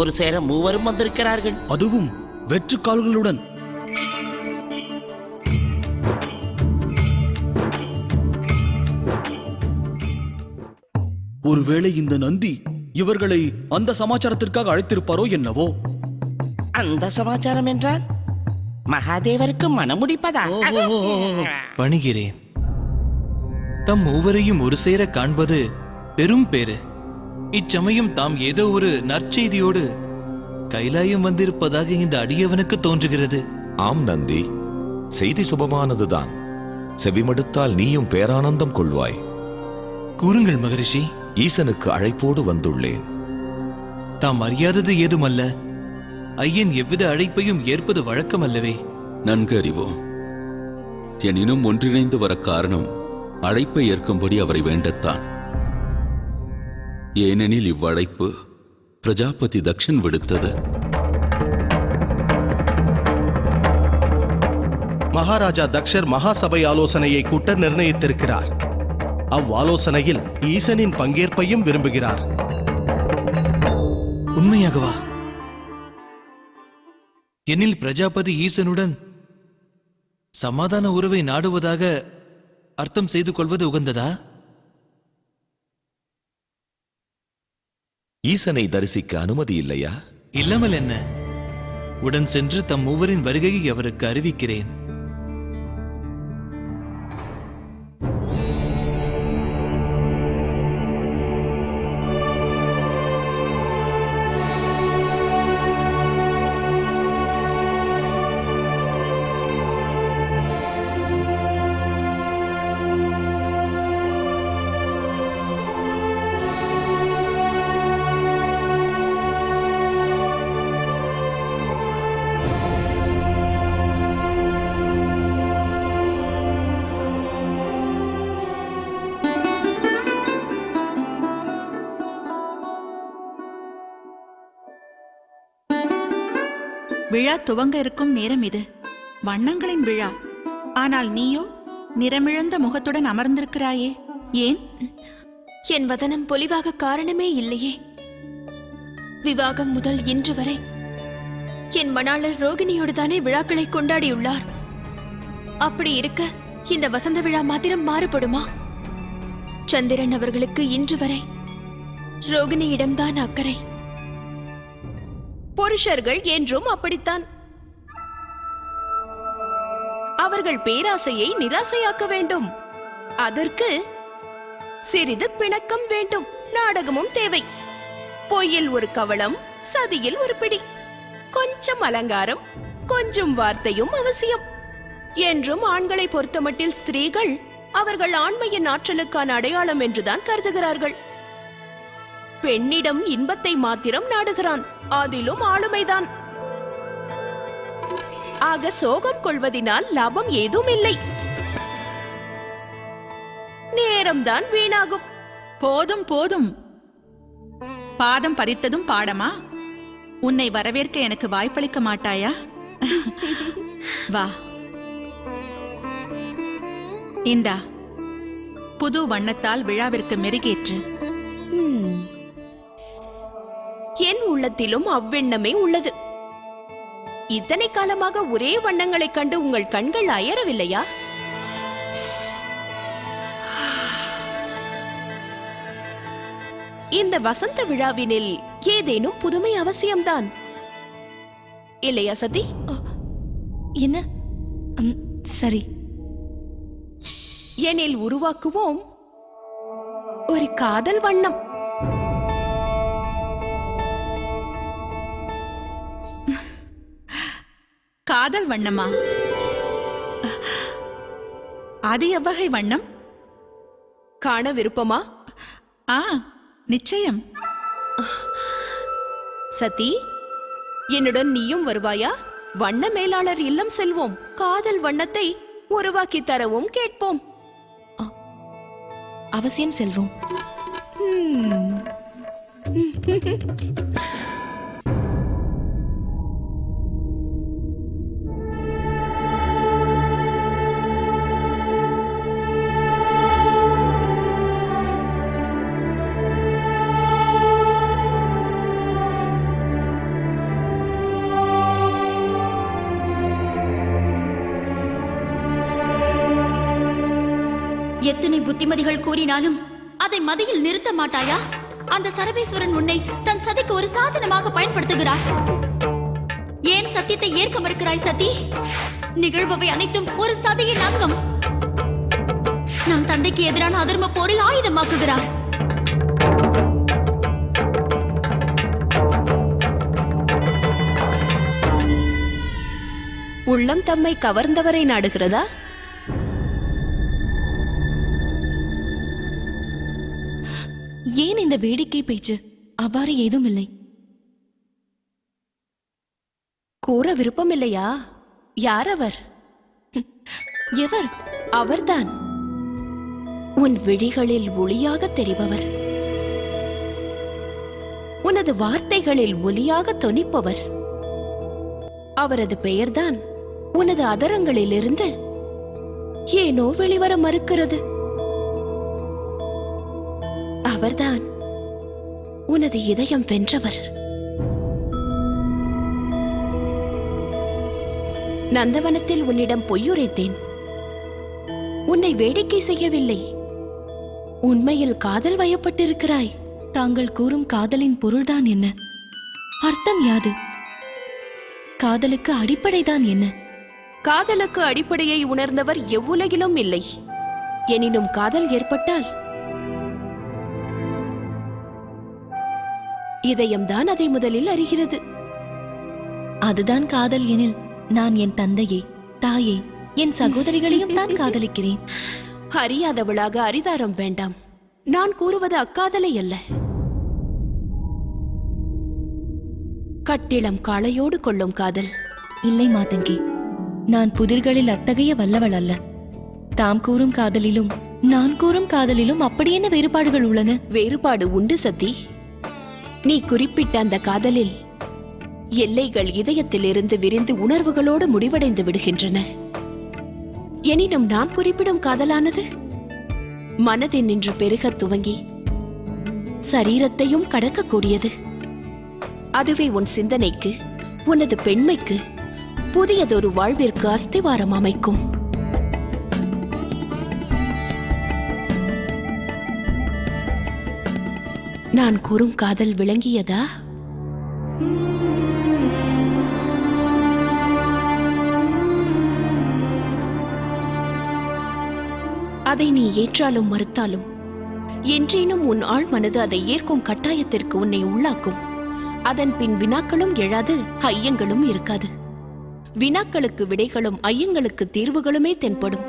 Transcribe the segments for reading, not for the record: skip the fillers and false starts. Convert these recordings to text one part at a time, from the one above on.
ஒரு சேர மூவரும் வந்திருக்கிறார்கள், அதுவும் வெற்று கால்களுடன். ஒருவேளை இந்த நந்தி இவர்களை அந்த சமாச்சாரத்திற்காக அழைத்திருப்பாரோ என்னவோ. அந்த சமாச்சாரம் என்றால் மகாதேவருக்கு மனமுடிப்பதா? பணிகிறேன். தம் மூவரையும் ஒரு சேர காண்பது பெரும் பேறு. இச்சமயம் தாம் ஏதோ ஒரு நற்செய்தியோடு கைலாயம் வந்திருப்பதாக இந்த அடியவனுக்கு தோன்றுகிறது. ஆம் நந்தி, செய்தி சுபமானதுதான். செவிமடுத்தால் நீயும் பேரானந்தம் கொள்வாய். கூறுங்கள் மகரிஷி. ஈசனுக்கு அழைப்போடு வந்துள்ளேன். தாம் அறியாதது ஏதுமல்ல. ஐயன் எவ்வித அழைப்பையும் ஏற்பது வழக்கம் அல்லவே. நன்கு அறிவோம். எனினும் ஒன்றிணைந்து வர காரணம் அழைப்பை ஏற்கும்படி அவரை வேண்டத்தான். ஏனெனில் இவ்வழைப்பு பிரஜாபதி தக்ஷன் விடுத்தது. மகாராஜா தக்ஷர் மகாசபை ஆலோசனையை கூட்ட நிர்ணயித்திருக்கிறார். அவ்வாலோசனையில் ஈசனின் பங்கேற்பையும் விரும்புகிறார். உண்மையாகவா? எனில் பிரஜாபதி ஈசனுடன் சமாதான உறவை நாடுவதாக அர்த்தம் செய்து கொள்வது உகந்ததா? ஈசனை தரிசிக்க அனுமதி இல்லையா? இல்லாமல் என்ன? உடன் சென்று தம் மூவரின் வருகையை அவருக்கு அறிவிக்கிறேன். விழா துவங்க இருக்கும் நேரம் இது. வண்ணங்களின் விழா. ஆனால் நீயோ நிறமிழந்த முகத்துடன் அமர்ந்திருக்கிறாயே, ஏன்? என் வதனம் பொலிவாக காரணமே இல்லையே. விவாகம் முதல் இன்று வரை என் மணாளர் ரோகிணியோடு தானே விழாக்களை கொண்டாடியுள்ளார். அப்படி இருக்க இந்த வசந்த விழா மாத்திரம் மாறுபடுமா? சந்திரன் அவர்களுக்கு இன்று வரை ரோகிணியிடம்தான் அக்கறை. புருஷர்கள் என்றும் அப்படித்தான். அவர்கள் பேராசையை நிராசையாக்க வேண்டும். அதற்கு சிறிது பிணக்கம் வேண்டும். நாடகமும் தேவை. பொய்யில் ஒரு கவளம், சதியில் ஒரு பிடி. கொஞ்சம் அலங்காரம், கொஞ்சம் வார்த்தையும் அவசியம். என்றும் ஆண்களை பொறுத்தமட்டில் ஸ்திரீகள் அவர்கள் ஆண்மையின் ஆற்றலுக்கான அடையாளம் என்றுதான் கருதுகிறார்கள். பெண்ணிடம் இன்பத்தை மாத்திரம் நாடுகிறான், அதிலும் ஆளுமைதான். ஆக சோகம் கொள்வதினால் லாபம் ஏதும் இல்லை, நேரம்தான் வீணாகும். போதும் போதும். பாதம் பதித்ததும் பாடமா? உன்னை வரவேற்க எனக்கு வாய்ப்பளிக்க மாட்டாயா? வா, இந்தா புது வண்ணத்தால் விழாவிற்கு மெருகேற்று. என் உள்ளத்திலும் அவ்வெண்ணமே உள்ளது. இத்தனை காலமாக ஒரே வண்ணங்களைக் கண்டு உங்கள் கண்கள் அயரவில்லையா? இந்த வசந்த விழாவினில் ஏதேனும் புதுமை அவசியம்தான் இல்லையா சதி? என்ன? சரி. எனில் உருவாக்குவோம் ஒரு காதல் வண்ணம். காதல் வண்ணமா? அது எவ்வகை வண்ணம்? காண விருப்பமா? நிச்சயம். சதி, என்னுடன் நீயும் வருவாயா? வண்ண மேலாளர் இல்லம் செல்வோம். காதல் வண்ணத்தை உருவாக்கி தரவும் கேட்போம். அவசியம் செல்வோம். எத்தனை புத்திமதிகள் கூறினாலும் அதை மதியில் நிறுத்த மாட்டாயா? அந்த சரபேஸ்வரன் உன்னை தன் சதிக்கு ஒரு சாதனமாக பயன்படுத்துகிறார். ஏன் சத்தியத்தை ஏற்க மறுக்கிறாய் சதி? நிகழ்பவை அனைத்தும் ஒரு சதியின் அங்கம். நம் தந்தைக்கு எதிரான அதர்ம போரில் ஆயுதமாக்குகிறார். உள்ளம் தம்மை கவர்ந்தவரை நாடுகிறதா? ஏன் இந்த வேடிக்கை பேச்சு? அவ்வாறு ஏதும் இல்லை. கூற விருப்பமில்லையா? யார் அவர்? எவர்? அவர்தான் உன் விழிகளில் ஒளியாக தெரிபவர், உனது வார்த்தைகளில் ஒலியாக தொனிப்பவர். அவரது பெயர்தான் உனது அதரங்களிலிருந்து ஏனோ வெளிவர மறுக்கிறது. அவர்தான் உனது இதயம் வென்றவர். நந்தவனத்தில் உன்னிடம் பொய்யுரைத்தேன். உன்னை வேடிக்கை செய்யவில்லை. உண்மையில் காதல் வயப்பட்டிருக்கிறாய். தாங்கள் கூறும் காதலின் பொருள்தான் என்ன? அர்த்தம் யாது? காதலுக்கு அடிப்படைதான் என்ன? காதலுக்கு அடிப்படையை உணர்ந்தவர் எவ்வுலகிலும் இல்லை. எனினும் காதல் ஏற்பட்டால் இதயம்தான் அதை முதலில் அறிகிறது. அதுதான் காதல் எனில் நான் என் தந்தையை, தாயை, என் சகோதரிகளையும் தான் காதலிக்கிறேன். அறியாதவளாக அரிதாரம் வேண்டாம். நான் கூறுவது அக்காதலை அல்ல. கட்டிளம் காளையோடு கொள்ளும் காதல். இல்லை மாதங்கி, நான் புதிர்களில் அத்தகைய வல்லவள் அல்ல. தாம் கூறும் காதலிலும் நான் கூறும் காதலிலும் அப்படி என்ன வேறுபாடுகள் உள்ளன? வேறுபாடு உண்டு சத்தி. நீ குறிப்பிட்ட அந்த காதலில் எல்லைகள் இதயத்திலிருந்து விரிந்து உணர்வுகளோடு முடிவடைந்து விடுகின்றன. எனினும் நான் குறிப்பிடும் காதலானது மனதில் நின்று பெருக துவங்கி சரீரத்தையும் கடக்கக்கூடியது. அதுவே உன் சிந்தனைக்கு, உனது பெண்மைக்கு புதியதொரு வாழ்விற்கு அஸ்திவாரம் அமைக்கும். நான் கூறும் காதல் விளங்கியதா? அதை நீ ஏற்றாலும் மறுத்தாலும் என்றேனும் உன் ஆழ் மனது அதை ஏற்கும் கட்டாயத்திற்கு உன்னை உள்ளாக்கும். அதன் பின் வினாக்களும் எழாது, ஐயங்களும் இருக்காது. வினாக்களுக்கு விடைகளும் ஐயங்களுக்கு தீர்வுகளுமே தென்படும்.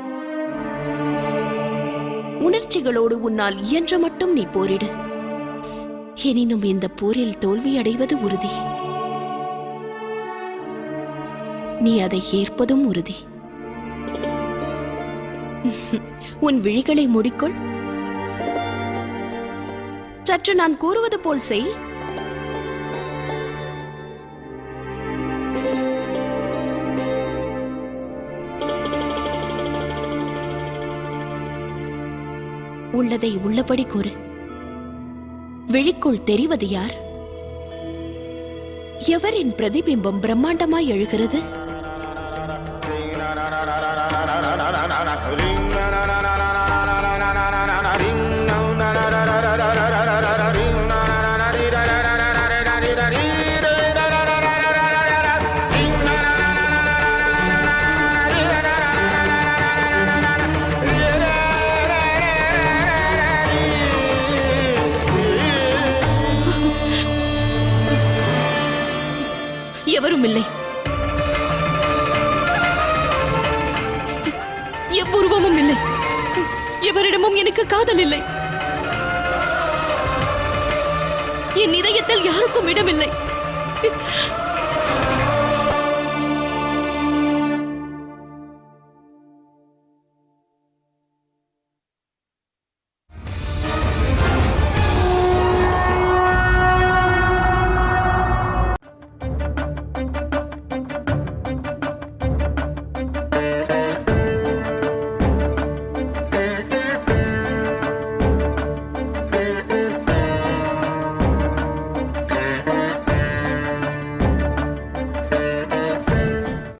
உணர்ச்சிகளோடு உன்னால் இயன்ற மட்டும் நீ போரிடு. எனினும் இந்த போரில் தோல்வி அடைவது உறுதி. நீ அதை ஏற்பதும் உறுதி. உன் விழிகளை மூடிக்கொள். சற்று நான் கூறுவது போல் செய். உள்ளதை உள்ளபடி கூறு. விழிக்குள் தெரிவது யார்? எவரின் பிரதிபிம்பம் பிரம்மாண்டமாய் எழுகிறது? எவரும் இல்லை. எவ்வுருவமும் இல்லை. எவரிடமும் எனக்கு காதல் இல்லை. என் இதயத்தில் யாருக்கும் இடமில்லை.